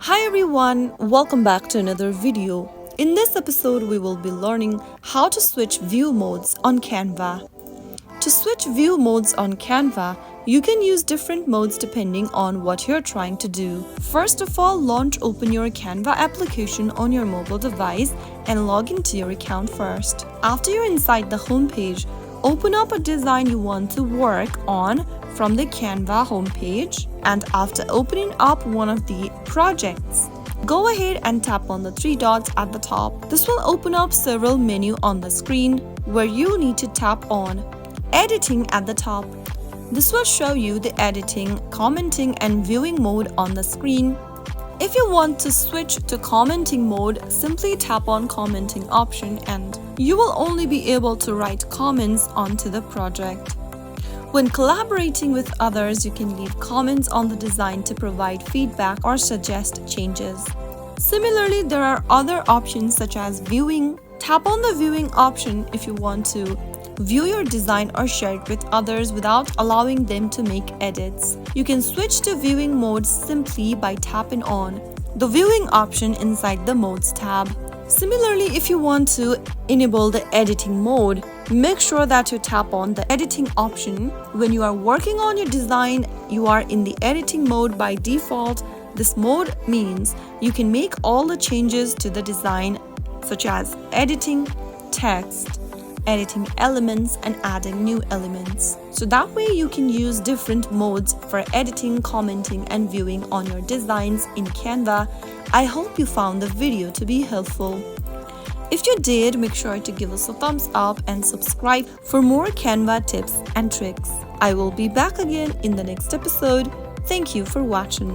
Hi everyone, welcome back to another video. In this episode, we will be learning how to switch view modes on Canva. To switch view modes on Canva, you can use different modes depending on what you're trying to do. First of all, open your Canva application on your mobile device and log into your account first. After you're inside the home page, open up a design you want to work on from the Canva homepage, and after opening up one of the projects, go ahead and tap on the three dots at the top. This will open up several menus on the screen where you need to tap on Editing at the top. This will show you the editing, commenting and viewing mode on the screen. If you want to switch to commenting mode, simply tap on commenting option and you will only be able to write comments onto the project. When collaborating with others, you can leave comments on the design to provide feedback or suggest changes. Similarly, there are other options such as viewing. Tap on the viewing option if you want to view your design or share it with others without allowing them to make edits. You can switch to viewing mode simply by tapping on the viewing option inside the Modes tab. Similarly, if you want to enable the editing mode, make sure that you tap on the editing option. When you are working on your design, you are in the editing mode by default. This mode means you can make all the changes to the design, such as editing text, editing elements and adding new elements. So that way you can use different modes for editing, commenting and viewing on your designs in Canva. I hope you found the video to be helpful. If you did, make sure to give us a thumbs up and subscribe for more Canva tips and tricks. I will be back again in the next episode. Thank you for watching.